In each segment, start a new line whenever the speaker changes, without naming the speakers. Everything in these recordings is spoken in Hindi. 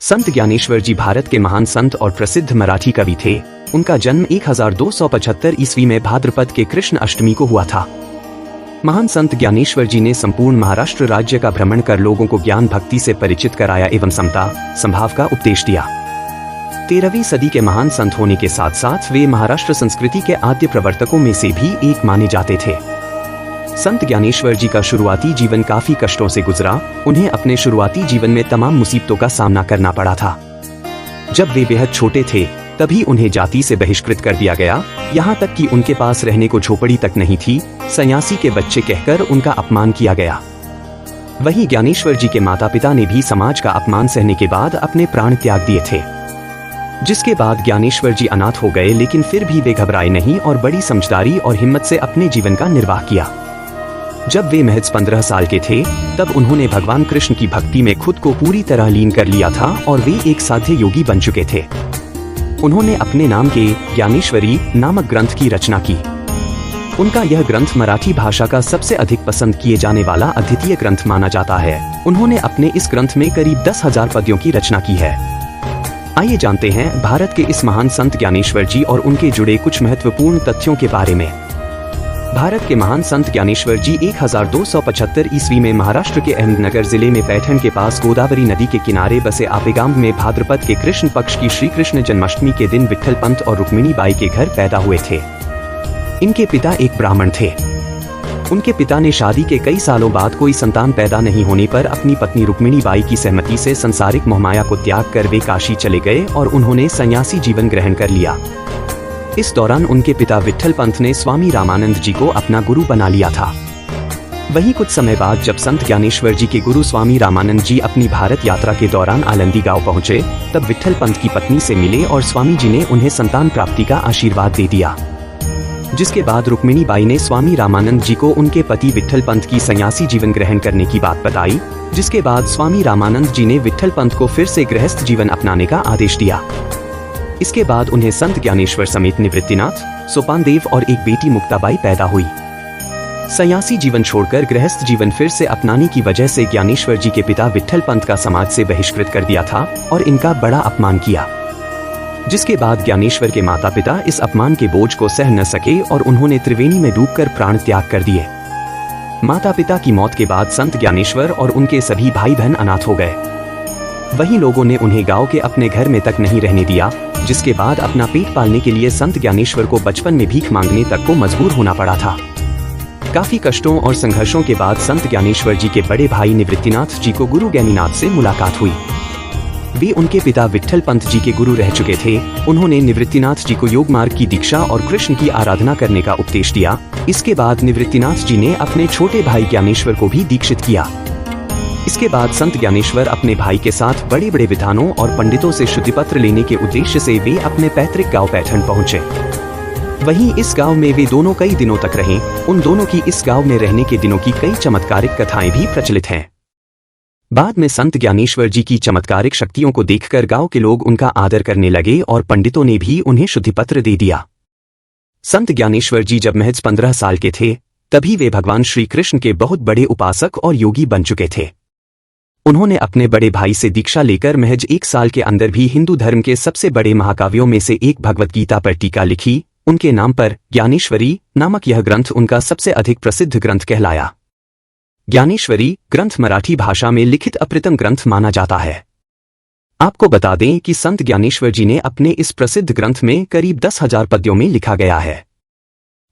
संत ज्ञानेश्वर जी भारत के महान संत और प्रसिद्ध मराठी कवि थे। उनका जन्म 1275 ईस्वी में भाद्रपद के कृष्ण अष्टमी को हुआ था। महान संत ज्ञानेश्वर जी ने संपूर्ण महाराष्ट्र राज्य का भ्रमण कर लोगों को ज्ञान भक्ति से परिचित कराया एवं समता संभाव का उपदेश दिया। 13वीं सदी के महान संत होने के साथ साथ वे महाराष्ट्र संस्कृति के आद्य प्रवर्तकों में से भी एक माने जाते थे। संत ज्ञानेश्वर जी का शुरुआती जीवन काफी कष्टों से गुजरा। उन्हें अपने शुरुआती जीवन में तमाम मुसीबतों का सामना करना पड़ा था। जब वे बेहद छोटे थे तभी उन्हें जाति से बहिष्कृत कर दिया गया, यहाँ तक कि उनके पास रहने को झोपड़ी तक नहीं थी। सन्यासी के बच्चे कहकर उनका अपमान किया गया। वहीं ज्ञानेश्वर जी के माता पिता ने भी समाज का अपमान सहने के बाद अपने प्राण त्याग दिए थे। जिसके बाद ज्ञानेश्वर जी अनाथ हो गए, लेकिन फिर भी वे घबराए नहीं और बड़ी समझदारी और हिम्मत से अपने जीवन का निर्वाह किया। जब वे महज 15 साल के थे तब उन्होंने भगवान कृष्ण की भक्ति में खुद को पूरी तरह लीन कर लिया था और वे एक साध्य योगी बन चुके थे। उन्होंने अपने नाम के ज्ञानेश्वरी नामक ग्रंथ की रचना की। उनका यह ग्रंथ मराठी भाषा का सबसे अधिक पसंद किए जाने वाला अद्वितीय ग्रंथ माना जाता है। उन्होंने अपने इस ग्रंथ में करीब 10,000 पद्यों की रचना की है। आइए जानते हैं भारत के इस महान संत ज्ञानेश्वर जी और उनके जुड़े कुछ महत्वपूर्ण तथ्यों के बारे में। भारत के महान संत ज्ञानेश्वर जी 1275 ईस्वी में महाराष्ट्र के अहमदनगर जिले में पैठण के पास गोदावरी नदी के किनारे बसे आपेगाम में भाद्रपद के कृष्ण पक्ष की श्री कृष्ण जन्माष्टमी के दिन विट्ठल पंत और रुक्मिणी बाई के घर पैदा हुए थे। इनके पिता एक ब्राह्मण थे। उनके पिता ने शादी के कई सालों बाद कोई संतान पैदा नहीं होने पर अपनी पत्नी रुक्मिणी बाई की सहमति से संसारिक मोहमाया को त्याग कर वे काशी चले गए और उन्होंने सन्यासी जीवन ग्रहण कर लिया। इस दौरान उनके पिता विट्ठल पंत ने स्वामी रामानंद जी को अपना गुरु बना लिया था। वहीं कुछ समय बाद जब संत ज्ञानेश्वर जी के गुरु स्वामी रामानंद जी अपनी भारत यात्रा के दौरान आलंदी गांव पहुंचे, तब विट्ठल पंत की पत्नी से मिले और स्वामी जी ने उन्हें संतान प्राप्ति का आशीर्वाद दे दिया। जिसके बाद रुक्मिणी बाई ने स्वामी रामानंद जी को उनके पति विट्ठल पंत की सन्यासी जीवन ग्रहण करने की बात बताई। जिसके बाद स्वामी रामानंद जी ने विट्ठल पंत को फिर से गृहस्थ जीवन अपनाने का आदेश दिया। इसके बाद उन्हें संत ज्ञानेश्वर समेत निवृत्तिनाथ, सोपानदेव और एक बेटी मुक्ताबाई पैदा हुई। सन्यासी जीवन छोड़कर गृहस्थ जीवन फिर से अपनाने की वजह से ज्ञानेश्वर जी के पिता विट्ठल पंत का समाज से बहिष्कृत कर दिया था और इनका बड़ा अपमान किया। जिसके बाद ज्ञानेश्वर के माता पिता इस अपमान के बोझ को सह न सके और उन्होंने त्रिवेणी में डूबकर प्राण त्याग कर दिए। माता पिता की मौत के बाद संत ज्ञानेश्वर और उनके सभी भाई बहन अनाथ हो गए। वहीं लोगों ने उन्हें गांव के अपने घर में तक नहीं रहने दिया। जिसके बाद अपना पेट पालने के लिए संत ज्ञानेश्वर को बचपन में भीख मांगने तक को मजबूर होना पड़ा था। काफी कष्टों और संघर्षों के बाद संत ज्ञानेश्वर जी के बड़े भाई निवृत्तिनाथ जी को गुरु ज्ञानीनाथ से मुलाकात हुई। वे उनके पिता विट्ठल पंत जी के गुरु रह चुके थे। उन्होंने निवृत्तिनाथ जी को योग मार्ग की दीक्षा और कृष्ण की आराधना करने का उपदेश दिया। इसके बाद निवृत्तिनाथ जी ने अपने छोटे भाई ज्ञानेश्वर को भी दीक्षित किया। इसके बाद संत ज्ञानेश्वर अपने भाई के साथ बड़े बड़े विद्वानों और पंडितों से शुद्धिपत्र लेने के उद्देश्य से वे अपने पैतृक गांव पैठण पहुंचे। वहीं इस गांव में वे दोनों कई दिनों तक रहे। उन दोनों की इस गांव में रहने के दिनों की कई चमत्कारिक कथाएं भी प्रचलित हैं। बाद में संत ज्ञानेश्वर जी की चमत्कारिक शक्तियों को देखकर गांव के लोग उनका आदर करने लगे और पंडितों ने भी उन्हें शुद्धिपत्र दे दिया। संत ज्ञानेश्वर जी जब महज 15 साल के थे तभी वे भगवान श्री कृष्ण के बहुत बड़े उपासक और योगी बन चुके थे। उन्होंने अपने बड़े भाई से दीक्षा लेकर महज 1 साल के अंदर भी हिंदू धर्म के सबसे बड़े महाकाव्यों में से एक भगवत गीता पर टीका लिखी। उनके नाम पर ज्ञानेश्वरी नामक यह ग्रंथ उनका सबसे अधिक प्रसिद्ध ग्रंथ कहलाया। ज्ञानेश्वरी ग्रंथ मराठी भाषा में लिखित अप्रतिम ग्रंथ माना जाता है। आपको बता दें कि संत ज्ञानेश्वर जी ने अपने इस प्रसिद्ध ग्रंथ में करीब 10,000 पद्यों में लिखा गया है।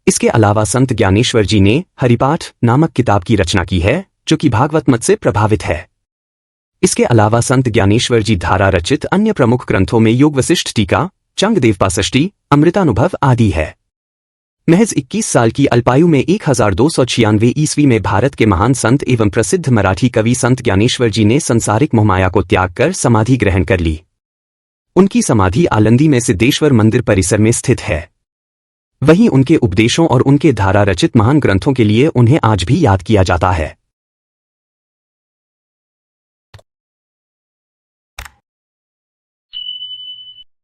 इसके अलावा संत ज्ञानेश्वर जी ने हरिपाठ नामक किताब की रचना की है, जो कि भागवत मत से प्रभावित है। इसके अलावा संत ज्ञानेश्वर जी द्वारा रचित अन्य प्रमुख ग्रंथों में योग वशिष्ठ टीका, चंगदेवपाषष्ठी, अमृतानुभव आदि है। महज 21 साल की अल्पायु में 1296 ईस्वी में भारत के महान संत एवं प्रसिद्ध मराठी कवि संत ज्ञानेश्वर जी ने संसारिक मोहमाया को त्याग कर समाधि ग्रहण कर ली। उनकी समाधि आलंदी में सिद्धेश्वर मंदिर परिसर में स्थित है। वहीं उनके उपदेशों और उनके द्वारा रचित महान ग्रंथों के लिए उन्हें आज भी याद किया जाता है।